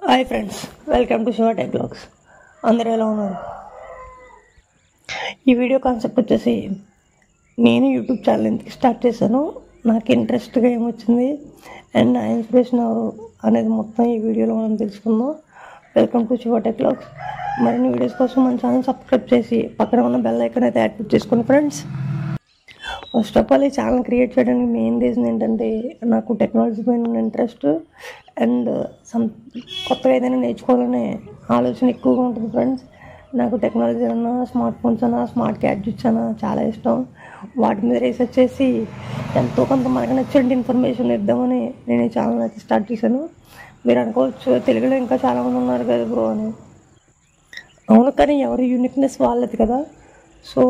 Hi friends, welcome to Shiva tech blogs. అందరూ ఎలా ఉన్నారు? ఈ వీడియో కాన్సెప్ట్ వచ్చేసి నేను యూట్యూబ్ ఛానల్ ఎందుకు స్టార్ట్ చేశాను, నాకు ఇంట్రెస్ట్గా ఏమొచ్చింది అండ్ నా ఇన్స్పిరేషన్ ఎవరు అనేది మొత్తం ఈ వీడియోలో మనం తెలుసుకుందాం. Welcome to Shiva tech blogs. మరిన్ని వీడియోస్ కోసం మన ఛానల్ సబ్స్క్రైబ్ చేసి పక్కన ఉన్న బెల్ ఐకాన్ అయితే యాక్టివేట్ చేసుకోండి ఫ్రెండ్స్. ఫస్ట్ ఆఫ్ ఆల్ ఈ ఛానల్ క్రియేట్ చేయడానికి మెయిన్ రీజన్ ఏంటంటే నాకు టెక్నాలజీ పైన ఉన్న ఇంట్రెస్ట్ అండ్ కొత్తగా ఏదైనా నేర్చుకోవాలనే ఆలోచన ఎక్కువగా ఉంటుంది ఫ్రెండ్స్. నాకు టెక్నాలజీ అన్నా, స్మార్ట్ ఫోన్స్ అన్నా, స్మార్ట్ గ్యాడ్జెట్స్ అన్నా చాలా ఇష్టం. వాటి మీద రీసెర్చ్ చేసి ఎంతో కొంత మనకు నచ్చిన ఇన్ఫర్మేషన్ ఇద్దామని నేను ఈ ఛానల్ అయితే స్టార్ట్ చేశాను. మీరు అనుకోవచ్చు తెలుగులో ఇంకా చాలామంది ఉన్నారు కదా బ్రో అని. అవును, కానీ ఎవరి యూనిక్నెస్ వాళ్ళది కదా. సో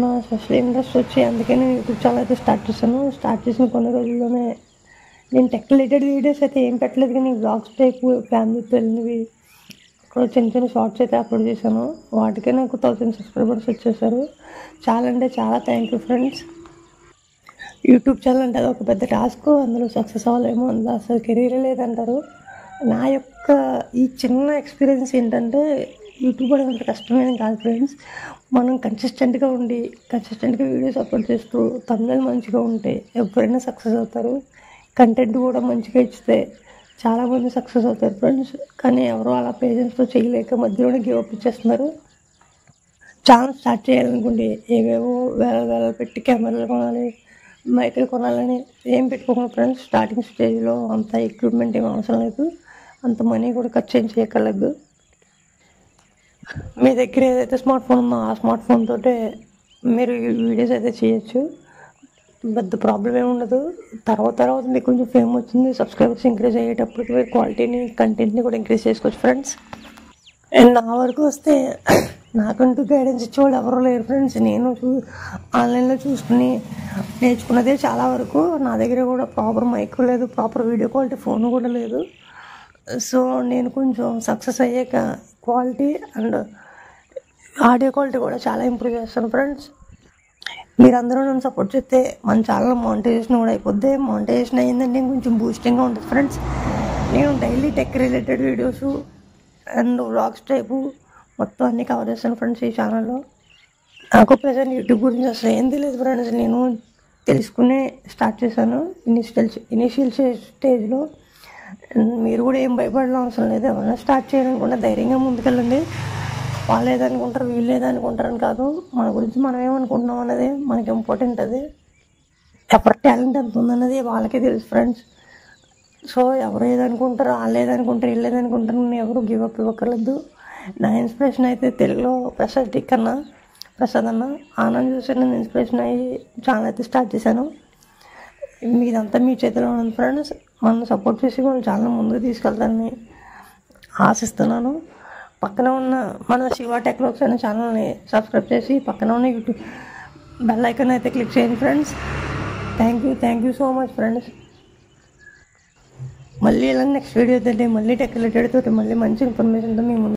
నా స్పెషల్ ఇంట్రెస్ట్ వచ్చి అందుకే నేను యూట్యూబ్ ఛానల్ అయితే స్టార్ట్ చేశాను. స్టార్ట్ చేసిన కొన్ని రోజుల్లోనే నేను టెక్ రిలేటెడ్ వీడియోస్ అయితే ఏం పెట్టలేదు, కానీ బ్లాగ్స్ టైప్ ఫ్యామిలీతో వెళ్ళినవి అక్కడ చిన్న చిన్న షార్ట్స్ అయితే అప్లోడ్ చేశాను. వాటికే నాకు 1000 సబ్స్క్రైబర్స్ వచ్చేసారు. చాలా అంటే చాలా thank you friends. YouTube channel అంటే అది ఒక పెద్ద టాస్క్, అందులో సక్సెస్ అవ్వలేమో, అందులో అసలు కెరీర్ లేదంటారు. నా యొక్క ఈ చిన్న ఎక్స్పీరియన్స్ ఏంటంటే యూట్యూబ్ అనేది అంత కష్టమేం కాదు ఫ్రెండ్స్. మనం కన్సిస్టెంట్గా వీడియోస్ అప్లోడ్ చేస్తూ థంబ్నెయిల్ మంచిగా ఉంటే ఎవరైనా సక్సెస్ అవుతారు. కంటెంట్ కూడా మంచిగా ఇచ్చితే చాలామంది సక్సెస్ అవుతారు ఫ్రెండ్స్. కానీ ఎవరో అలా పేషెన్స్తో చేయలేక మధ్యలోనే గివ్ అప్ ఇచ్చేస్తున్నారు. ఛానల్ స్టార్ట్ చేయాలనుకోండి ఏవేవో వేల పెట్టి కెమెరాలు కొనాలి, మైకులు కొనాలని ఏం పెట్టుకోకుండా ఫ్రెండ్స్, స్టార్టింగ్ స్టేజ్లో అంత ఎక్విప్మెంట్ ఏం అవసరం లేదు, అంత మనీ కూడా ఖర్చు ఏం చేయక్కర్లేదు. మీ దగ్గర ఏదైతే స్మార్ట్ ఫోన్ ఉందో ఆ స్మార్ట్ ఫోన్ తోటే మీరు వీడియోస్ అయితే చేయొచ్చు. పెద్ద ప్రాబ్లం ఏమి ఉండదు. తర్వాత మీకు కొంచెం ఫేమ్ వచ్చింది, సబ్స్క్రైబర్స్ ఇంక్రీజ్ అయ్యేటప్పటికి మీరు క్వాలిటీని, కంటెంట్ని కూడా ఇంక్రీజ్ చేసుకోవచ్చు ఫ్రెండ్స్. అండ్ నా వరకు వస్తే నాకంటూ గైడెన్స్ ఇచ్చేవాళ్ళు ఎవరో లేరు ఫ్రెండ్స్. నేను ఆన్లైన్లో చూసుకుని నేర్చుకున్నదే చాలా వరకు. నా దగ్గర కూడా ప్రాపర్ మైక్ లేదు, ప్రాపర్ వీడియో క్వాలిటీ ఫోన్ కూడా లేదు. సో నేను కొంచెం సక్సెస్ అయ్యాక క్వాలిటీ అండ్ ఆడియో క్వాలిటీ కూడా చాలా ఇంప్రూవ్ చేస్తాను ఫ్రెండ్స్. మీరందరూ నన్ను సపోర్ట్ చేస్తే మన ఛానల్ మానిటైజేషన్ కూడా అయిపోద్ది. మానిటైజేషన్ అయ్యిందంటే కొంచెం బూస్టింగ్గా ఉంటుంది ఫ్రెండ్స్. నేను daily tech related videos and vlogs type మొత్తం అన్నీ కవర్ చేస్తాను ఫ్రెండ్స్ ఈ ఛానల్లో. నాకు ప్రజెంట్ యూట్యూబ్ గురించి అసలు ఏం తెలియదు ఫ్రెండ్స్. నేను తెలుసుకునే స్టార్ట్ చేశాను ఇనిషియల్ స్టేజ్లో. మీరు కూడా ఏం భయపడడం అవసరం లేదు. ఎవరైనా స్టార్ట్ చేయాలనుకుంటే ధైర్యంగా ముందుకెళ్ళండి. వాళ్ళు ఏదనుకుంటారు, వీళ్ళు ఏదనుకుంటారని కాదు, మన గురించి మనం ఏమనుకుంటున్నాం అనేది మనకి ఇంపార్టెంట్. అది ఎవరి టాలెంట్ ఎంత ఉందన్నది వాళ్ళకే తెలుసు ఫ్రెండ్స్. సో ఎవరు ఏదనుకుంటారో, వాళ్ళు ఏదనుకుంటారు, వీళ్ళు ఏదనుకుంటారు అని ఎవరు గివ్ అప్ ఇవ్వక్కర్లేదు. నా ఇన్స్పిరేషన్ అయితే తెలుగులో ప్రసాద్ అన్న ఆనంద్ చూసి నేను ఇన్స్పిరేషన్ అయ్యి ఛానల్ అయితే స్టార్ట్ చేశాను. మీదంతా మీ చేతిలో ఉంది ఫ్రెండ్స్. మనం సపోర్ట్ చేసి మన ఛానల్ ముందుకు తీసుకెళ్తానని ఆశిస్తున్నాను. పక్కన ఉన్న మన శివ టెక్ బ్లాగ్స్ అనే ఛానల్ని సబ్స్క్రైబ్ చేసి పక్కన ఉన్న యూట్యూబ్ బెల్ ఐకాన్ అయితే క్లిక్ చేయండి friends. Thank you so much friends. మళ్ళీ ఇలా నెక్స్ట్ వీడియో అయితే మళ్ళీ టెక్ రిలేటెడ్ తోటి మళ్ళీ మంచి ఇన్ఫర్మేషన్తో మేము